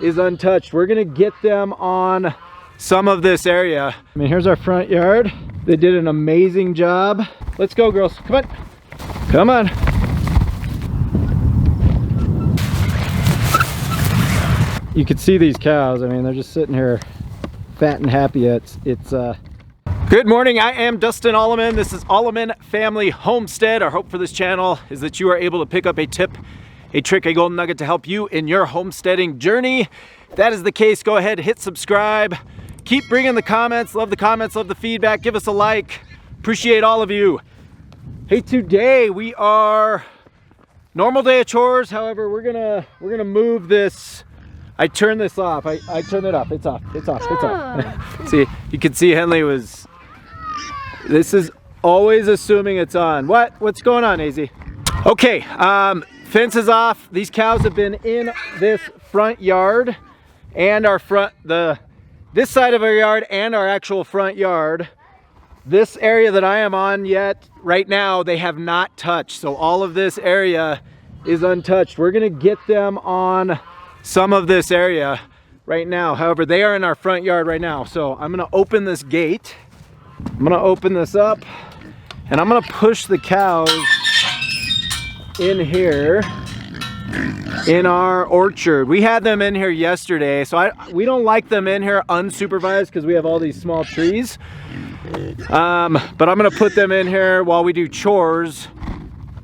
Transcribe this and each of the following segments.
is untouched. We're gonna get them on some of this area. I mean, here's our front yard. They did an amazing job. Let's go, girls. Come on. Come on. You can see these cows. I mean, they're just sitting here fat and happy. Good morning. I am Dustin Aleman. This is Aleman Family Homestead. Our hope for this channel is that you are able to pick up a tip, a trick, a golden nugget to help you in your homesteading journey. If that is the case, go ahead, hit subscribe. Keep bringing the comments, love the feedback. Give us a like. Appreciate all of you. Hey, today we are normal day of chores. However, we're gonna move this. I turned this off. I turned it off. It's off. It's off. It's off. See, you can see Henley was. This is always assuming it's on. What's going on, AZ? Okay, fence is off. These cows have been in this front yard and our this side of our yard and our actual front yard. This area that I am on right now, they have not touched. So all of this area is untouched. We're gonna get them on some of this area right now. However, they are in our front yard right now. So I'm gonna open this gate. I'm gonna open this up and I'm gonna push the cows in here in our orchard. We had them in here yesterday, so we don't like them in here unsupervised because we have all these small trees. But I'm gonna put them in here while we do chores.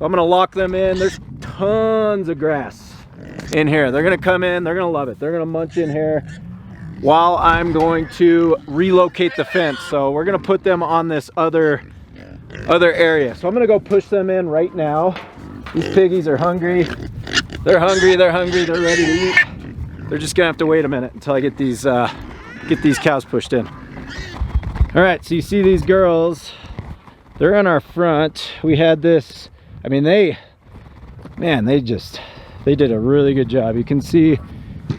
I'm gonna lock them in. There's tons of grass in here. They're gonna come in, they're gonna love it. They're gonna munch in here while I'm going to relocate the fence. So we're gonna put them on this other area. So I'm gonna go push them in right now. These piggies are hungry. They're hungry, they're ready to eat. They're just gonna have to wait a minute until I get these cows pushed in. All right, so you see these girls, they're in our front. We had this, I mean, they did a really good job. You can see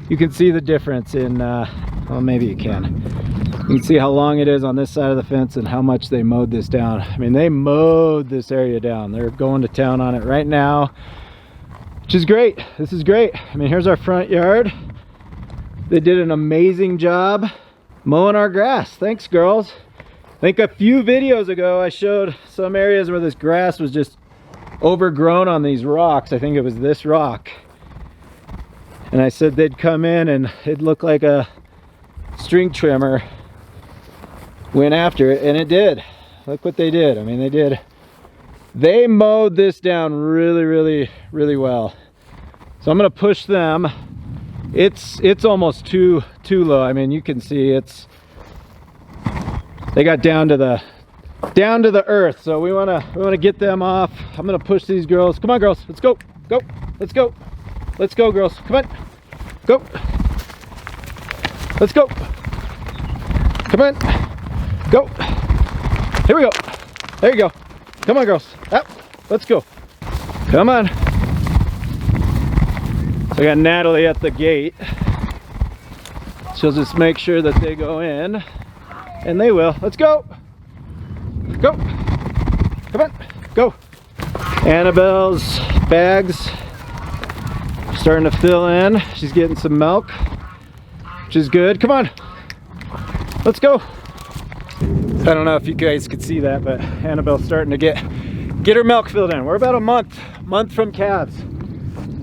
the difference in, well, maybe you can. You can see how long it is on this side of the fence and how much they mowed this down. I mean, they mowed this area down. They're going to town on it right now, which is great. This is great. I mean, here's our front yard. They did an amazing job mowing our grass. Thanks, girls. I think a few videos ago I showed some areas where this grass was just overgrown on these rocks. I think it was this rock. And I said they'd come in and it looked like a string trimmer went after it, and it did. Look what they did. I mean, they mowed this down really well. So I'm gonna push them. It's almost too low. I mean, you can see they got down to the earth. So we wanna get them off. I'm gonna push these girls. Come on, girls, let's go. Let's go, girls. Come on. Go. Let's go. Come on. Go. Here we go. There you go. Come on, girls. Up. Let's go. Come on. So I got Natalie at the gate. She'll just make sure that they go in. And they will. Let's go. Go. Come on. Go. Annabelle's bags starting to fill in. She's getting some milk, which is good. Come on, let's go. I don't know if you guys could see that, but Annabelle's starting to get her milk filled in. We're about a month from calves.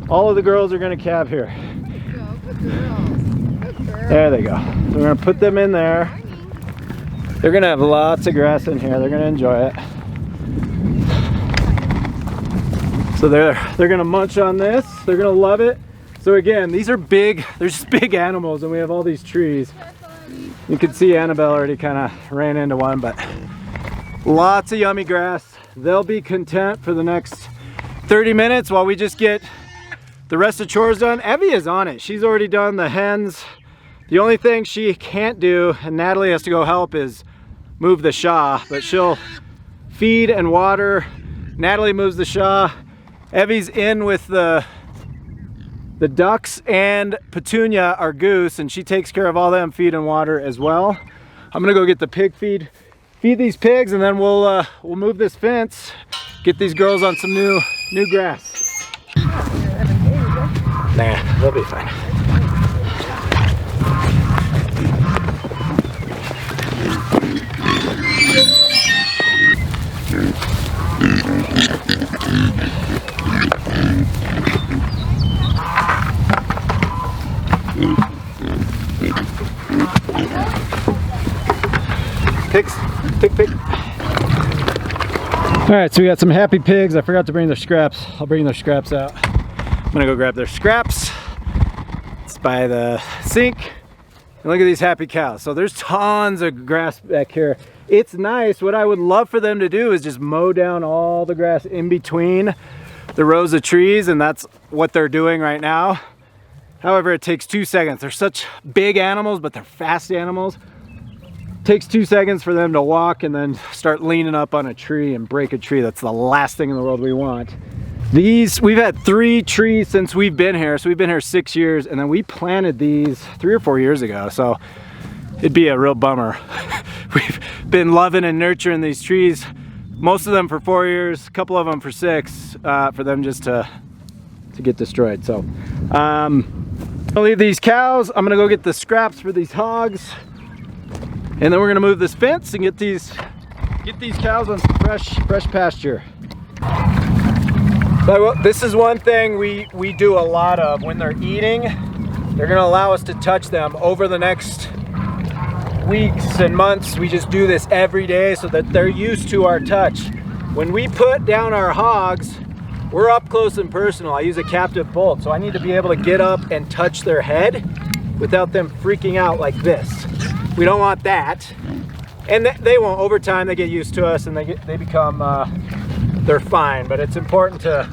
All of the girls are going to calve here. Good girls. There they go. So we're going to put them in there. They're going to have lots of grass in here. They're going to enjoy it. So they're gonna munch on this. They're gonna love it. So again, these are big. They're just big animals, and we have all these trees. You can see Annabelle already kind of ran into one, but lots of yummy grass. They'll be content for the next 30 minutes while we just get the rest of chores done. Evie is on it. She's already done the hens. The only thing she can't do, and Natalie has to go help, is move the shaw, but she'll feed and water. Natalie moves the shaw. Evie's in with the ducks and Petunia, our goose, and she takes care of all them, feed and water as well. I'm gonna go get the pig feed these pigs, and then we'll move this fence, get these girls on some new grass. Nah, they'll be fine. Pigs, pig. All right, so we got some happy pigs. I forgot to bring their scraps. I'll bring their scraps out. I'm gonna go grab their scraps. It's by the sink. And look at these happy cows. So there's tons of grass back here. It's nice. What I would love for them to do is just mow down all the grass in between the rows of trees, and that's what they're doing right now. However, it takes 2 seconds. They're such big animals, but they're fast animals. It takes 2 seconds for them to walk and then start leaning up on a tree and break a tree. That's the last thing in the world we want. We've had 3 trees since we've been here. So we've been here 6 years, and then we planted these 3 or 4 years ago. So it'd be a real bummer. We've been loving and nurturing these trees, most of them for 4 years, a couple of them for 6, for them just to get destroyed. So I'll leave these cows. I'm gonna go get the scraps for these hogs, and then we're gonna move this fence and get these cows on some fresh pasture. But this is one thing we do a lot of. When they're eating, they're gonna allow us to touch them over the next weeks and months. We just do this every day so that they're used to our touch. When we put down our hogs, we're up close and personal. I use a captive bolt, so I need to be able to get up and touch their head without them freaking out like this. We don't want that. And they won't. Over time, they get used to us and they become, they're fine. But it's important to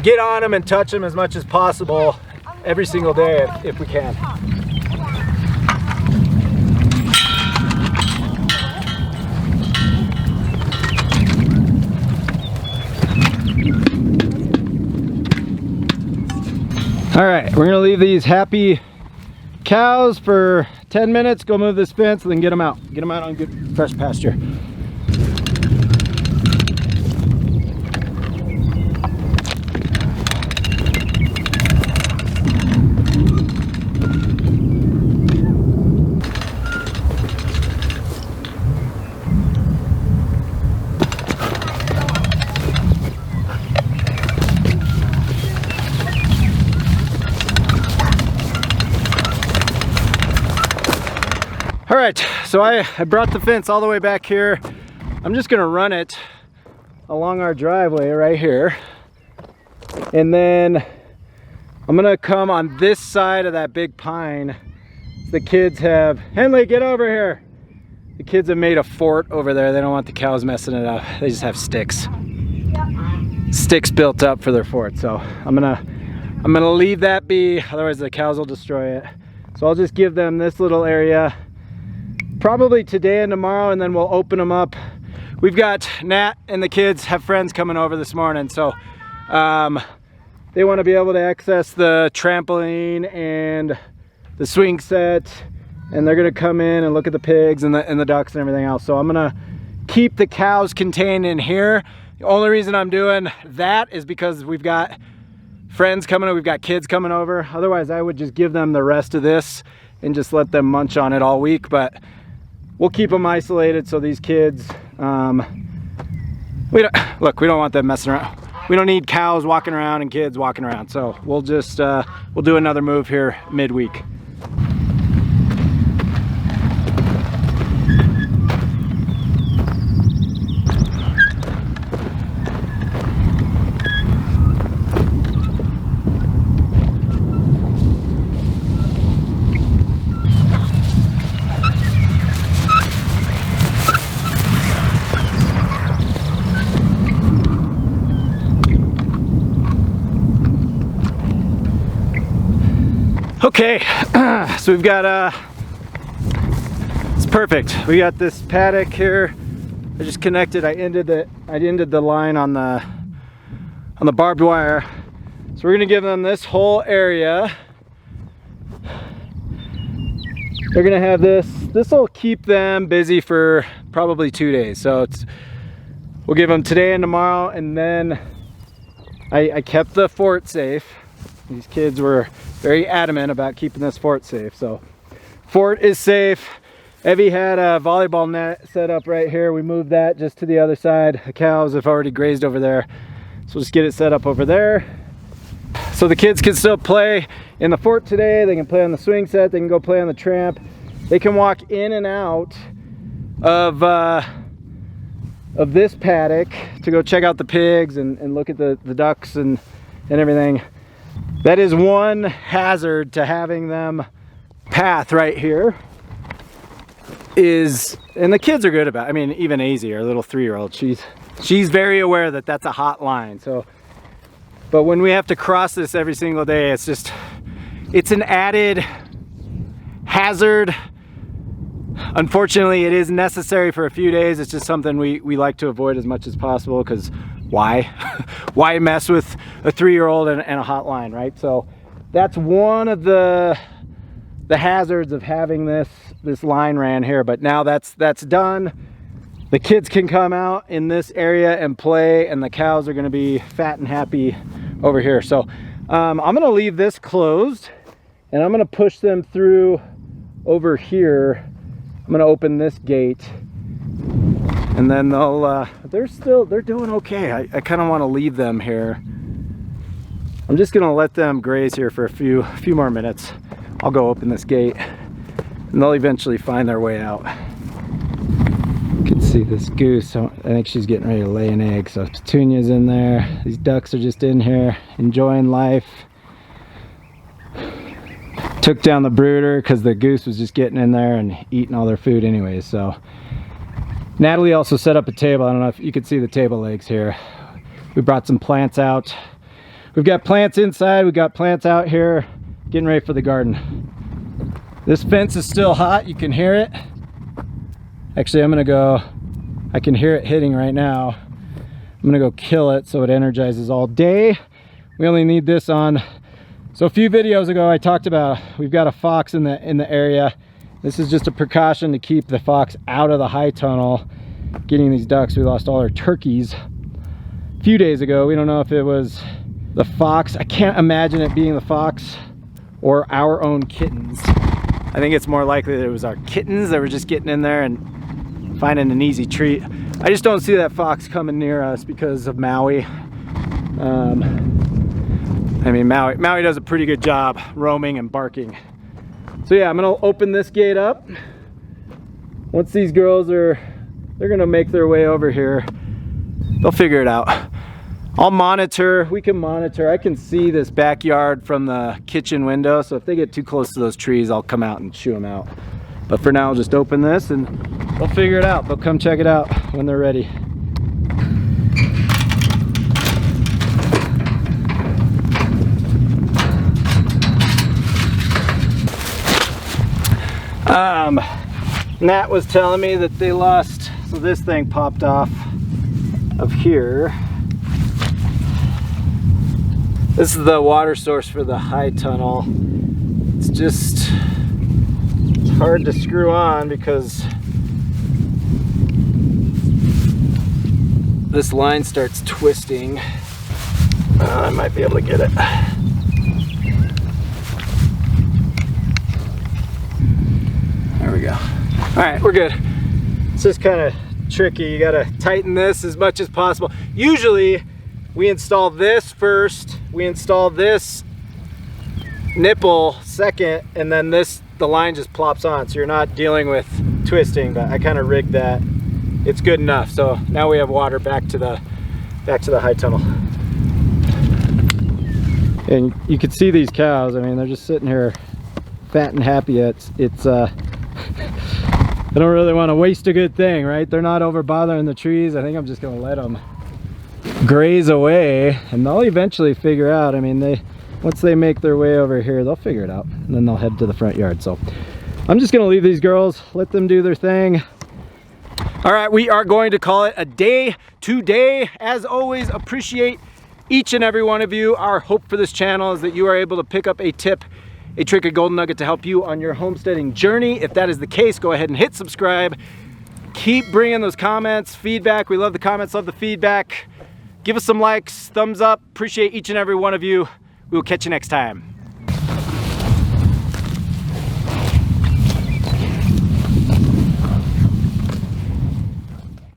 get on them and touch them as much as possible every single day if we can. All right, we're gonna leave these happy cows for 10 minutes, go move this fence, and then get them out. Get them out on good fresh pasture. All right, so I brought the fence all the way back here. I'm just gonna run it along our driveway right here. And then I'm gonna come on this side of that big pine. The kids have, Henley, get over here. The kids have made a fort over there. They don't want the cows messing it up. They just have sticks. Sticks built up for their fort. So I'm gonna leave that be, otherwise the cows will destroy it. So I'll just give them this little area probably today and tomorrow, and then we'll open them up. We've got Nat and the kids have friends coming over this morning, so they want to be able to access the trampoline and the swing set, and they're gonna come in and look at the pigs and the ducks and everything else. So I'm gonna keep the cows contained in here. The only reason I'm doing that is because we've got friends coming, we've got kids coming over. Otherwise I would just give them the rest of this and just let them munch on it all week, but we'll keep them isolated so these kids, we don't want them messing around. We don't need cows walking around and kids walking around. So we'll just, we'll do another move here midweek. Okay, so we've got, it's perfect. We got this paddock here. I just connected, I ended the line on the barbed wire. So we're gonna give them this whole area. They're gonna have this will keep them busy for probably 2 days. So we'll give them today and tomorrow, and then I kept the fort safe. These kids were very adamant about keeping this fort safe. So fort is safe. Evie had a volleyball net set up right here. We moved that just to the other side. The cows have already grazed over there. So we'll just get it set up over there. So the kids can still play in the fort today. They can play on the swing set. They can go play on the tramp. They can walk in and out of this paddock to go check out the pigs and look at the ducks and everything. That is one hazard to having them path right here is, and the kids are good about it. I mean, even Azzy, our little 3-year-old, she's very aware that that's a hot line. So, but when we have to cross this every single day, it's an added hazard. Unfortunately, it is necessary for a few days. It's just something we like to avoid as much as possible, because why? Why mess with a 3-year-old and a hot line, right? So that's one of the hazards of having this line ran here. But now that's done. The kids can come out in this area and play, and the cows are gonna be fat and happy over here. So I'm gonna leave this closed, and I'm gonna push them through over here. I'm gonna open this gate, and then they're doing okay. I kind of want to leave them here. I'm just gonna let them graze here for a few more minutes. I'll go open this gate, and they'll eventually find their way out. You can see this goose. I think she's getting ready to lay an egg. So Petunia's in there. These ducks are just in here enjoying life. Took down the brooder because the goose was just getting in there and eating all their food anyways. So Natalie also set up a table. I don't know if you can see the table legs here. We brought some plants out. We've got plants inside, we've got plants out here, getting ready for the garden. This fence is still hot, you can hear it. Actually, I can hear it hitting right now. I'm gonna go kill it so it energizes all day. We only need this on. So a few videos ago I talked about we've got a fox in the area. This is just a precaution to keep the fox out of the high tunnel. Getting these ducks, we lost all our turkeys a few days ago. We don't know if it was the fox. I can't imagine it being the fox or our own kittens. I think it's more likely that it was our kittens that were just getting in there and finding an easy treat. I just don't see that fox coming near us because of Maui. I mean, Maui does a pretty good job roaming and barking. So yeah, I'm gonna open this gate up. Once these girls they're gonna make their way over here, they'll figure it out. I'll monitor, we can monitor. I can see this backyard from the kitchen window, so if they get too close to those trees, I'll come out and shoo them out. But for now, I'll just open this and they'll figure it out. They'll come check it out when they're ready. Nat was telling me that they lost, so this thing popped off of here. This is the water source for the high tunnel. It's hard to screw on because this line starts twisting. I might be able to get it. There we go. All right, we're good. It's just kind of tricky. You gotta tighten this as much as possible. Usually we install this first, we install this nipple second, and then the line just plops on, so you're not dealing with twisting. But I kind of rigged that. It's good enough. So now we have water back to the high tunnel. And you can see these cows. I mean, they're just sitting here fat and happy. I don't really want to waste a good thing, right? They're not over bothering the trees. I think I'm just gonna let them graze away, and they'll eventually figure out. I mean, once they make their way over here, they'll figure it out, and then they'll head to the front yard. So I'm just gonna leave these girls, let them do their thing. All right, we are going to call it a day today. As always, appreciate each and every one of you. Our hope for this channel is that you are able to pick up a tip, a trick, a golden nugget to help you on your homesteading journey. If that is the case, go ahead and hit subscribe. Keep bringing those comments, feedback. We love the comments, love the feedback. Give us some likes, thumbs up. Appreciate each and every one of you. We will catch you next time.